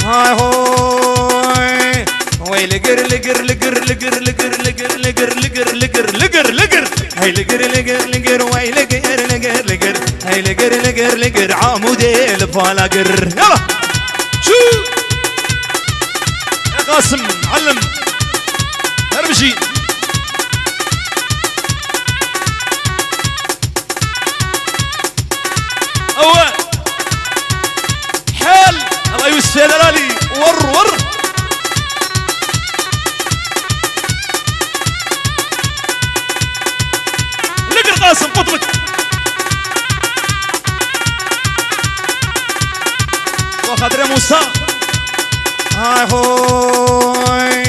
هاي هوي وي لقر لقر لقر لقر لقر لقر لقر لقر لقر لقر لقر هاي لقر لقر لقر وي لقر لقر لقر هاي لقر لقر لقر عمودي الفلاقر. يلا شو يا قاسم علم ارمشي. اول حال الله يوسع دلالي ور لقر قاسم قطبك وخاطر موسى. هاي هوي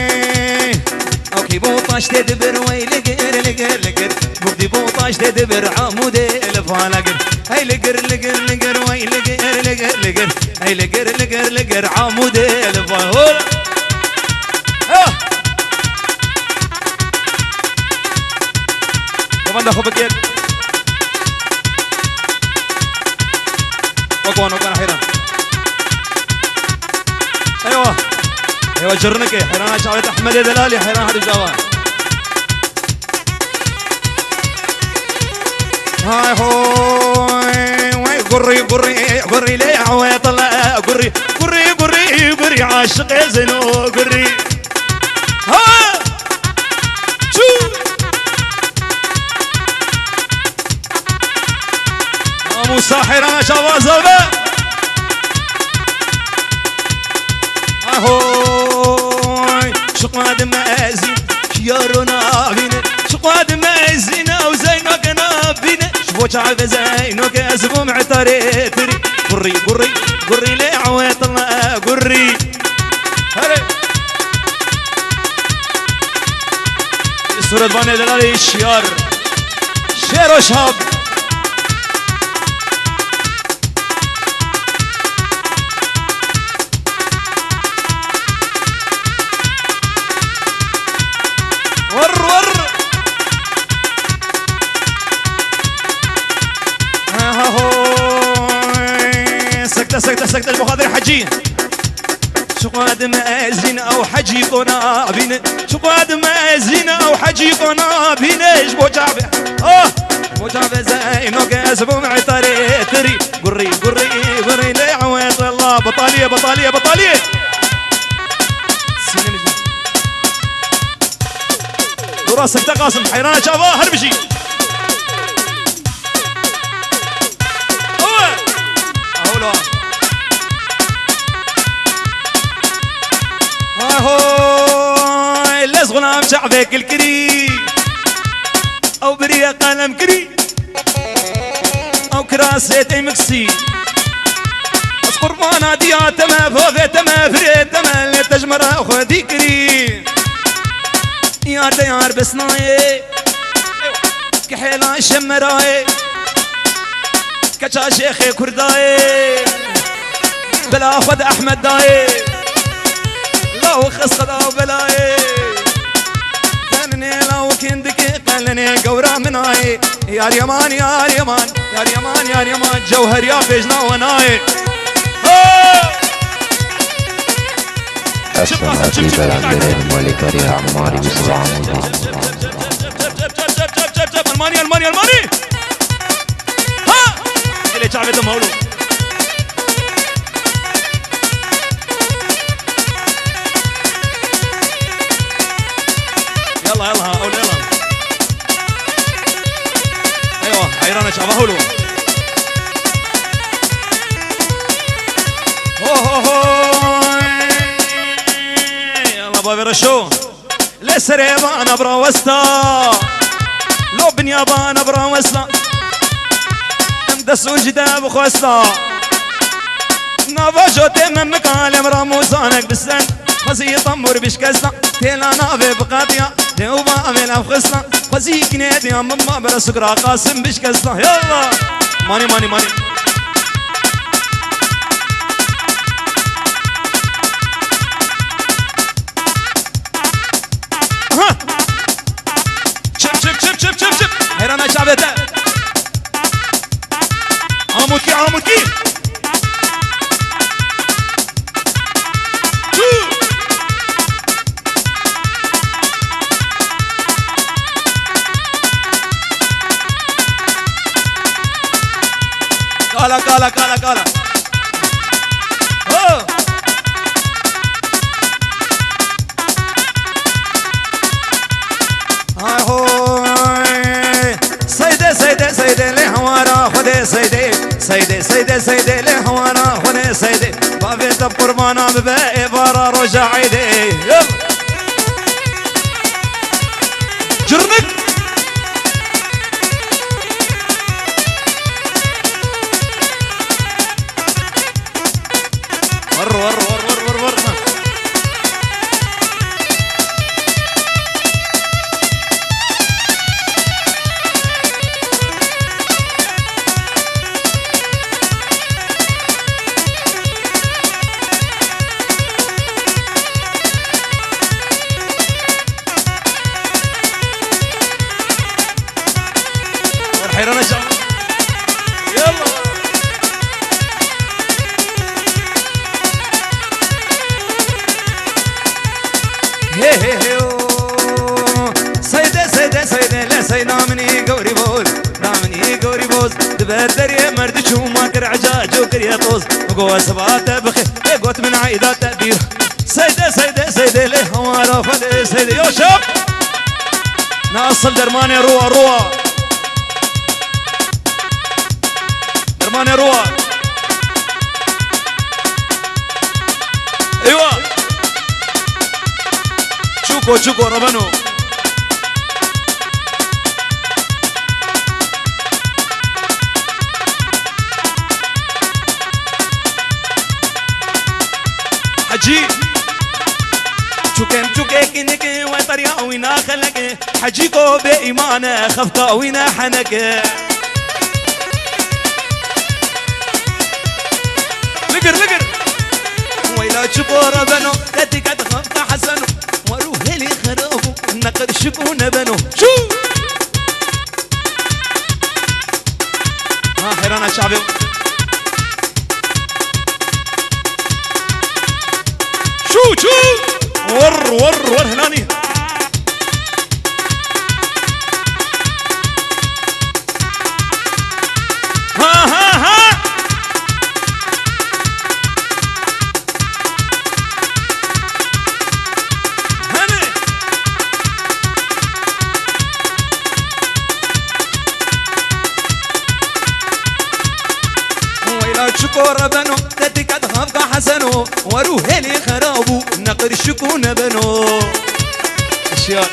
اوكي بوطاش تدبر وي لقر لقر لقر بودي بوطاش تدبر عمودي الفلاقر. هاي لقر لقر لقر وي لقر لقر لقر هاي لقر لقر لقر عمودي الفلاقر. كمان ده خبك يد وقوان حيران. ايوه جرنكي حيران شعبت احمد دلالي حيران هذا الجواب. هاي هوي قري قري قري لي عويط الله قري قري قري قري عاشق زنو قري. ها شو موسى حيران شباب زلمه. هاي شقاد مازين خيارنا بينا شقاد مازين او زينك نابينا شبوش عارف زينك اسبو معتري تري قري قري قري لي عويط الله قري. هلا الصورة باني دلالي الشيار شير وشهاب. سكتة المخاضر حجين شقاد مازين او حجي قنا بينا شقاد مازين او حجي قنا بينا بوجابه بوجابه زينو كاسبو معتري تري قري قري قري لي عويط الله. بطاليه بطاليه بطاليه دورا سكتة قاسم حيران شابه هربشي. هاي ليش غلام شعبك الكري او بريا قلم كري او كراسة مكسي قربانا ديات ما فوقت ما فريت ما اللي تجمر اخو ذكري يار ديار بسناي كحيلا شمراي كشا شيخي كرداي بلا خد احمد داي لو خص خدا بلاي كانني لو كندك قالني قورا مناي يا يمان يا يمان يا يمان يا يمان جوهر يا بجنا وناي. السلام الملك يا عماري بسرعة الماني الماني الماني. ها اللي شعبته مولود يلا يلا اول يلا. ايوه حيران شعبه هولو يلا بابي رشو لسريبان ابرا وسطا لو بنيابان ابرا وسطا امدسو جداب خوسطا نافا جوتي من مكالم راموزانك بالسن خزي طمور بشكستا تيلا نافي بقاطيا تيوبا ميلا بخستا خزي كنيتي يا ماما برسكرا قاسم بشكستا. يلا ماني ماني ماني شب حيرانا شعبته عمودكي عمودكي قالا اوه هاي هوي سيدي لهوارا خدي سيدي لهوارا خدي سيدي بابيت بقربانا بباقي برا رجع عيدي يلا جرنك ور حيرانا شعب يلا هي سيدي لا سيدا مني قوري بوز دبدر يا مرد شو ما كر عجاج وكر يا طوز وقوة سبعات بخي قوت من عيدات تأبير سيدي لي هوارا فدي سيدي يو شب ناصل درماني روى درماني روى ايوه شوكو ربنو حجي شوكي كنك وطريا وينا خلك حجيكو بإيمانه خفقا وينا حنك لقر ويلا شكورة بنو كتك تخفقا حسنو وروح لي خرابو نقر شكونا بنو شو ها حيرانا شعبي شو ور هناني ها هني ويلا شكورة بنو تتك تخفق حسنو وروح لي خرابو نقر شكونا بنو اشياء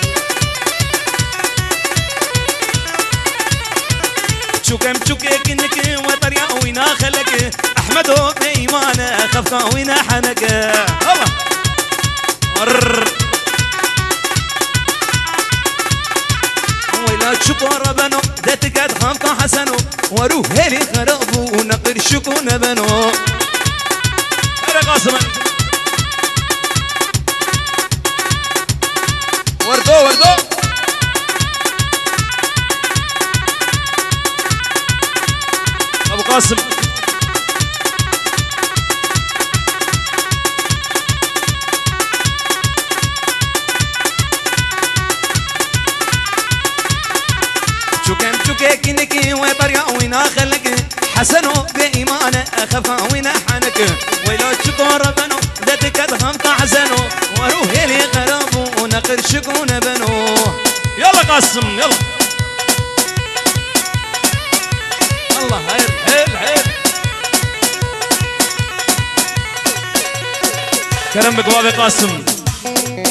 شوكي كنك وطريا وينا خلك احمدو بإيمانه خفقا وينا حنك الله ويلا شكورة بنو ذاتك خفقا حسنو وروح لي خرابو نقر شكونا بنو هذا قاسم وردو ابو قاسم شوكي كنكي وطريا وينا خلك حسنو بإيمانه أخفا وينا حنك ويلو شكور بنو ذاتك أدخمت حسنو وروح لي غرابو ونقر شكون بنو يلا قاسم يلا الله هير كرم بقوابي قاسم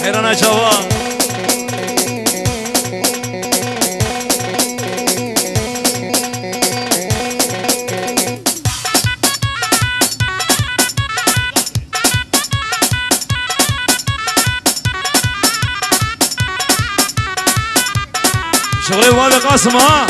حيرانا شواب شغلي وهذا قاسم ها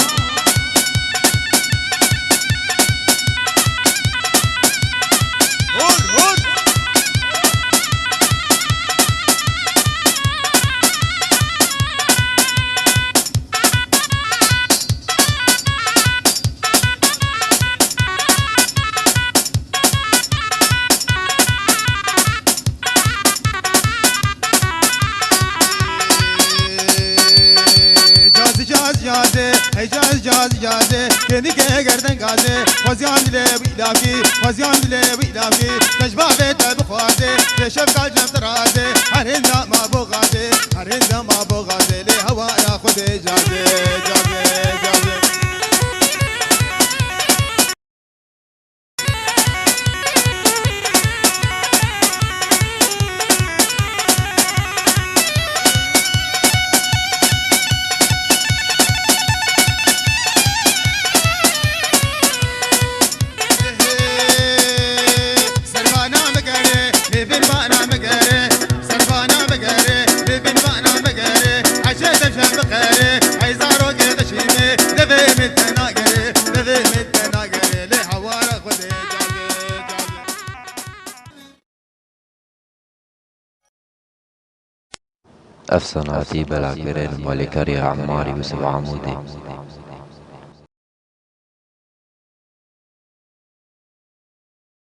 هود جاز جاز جاز جازه كني كردن غازه وزيان دل ويلافي وزيان دل ويلافي تجبابه تبخوازه تشف قلب ترازه هرندا ما بغازه هرندا ما بغازه لي هوا ياخذ جازه جازه جازه أفسنا عتيب العكرين مالك يا عماري يوسف عمودي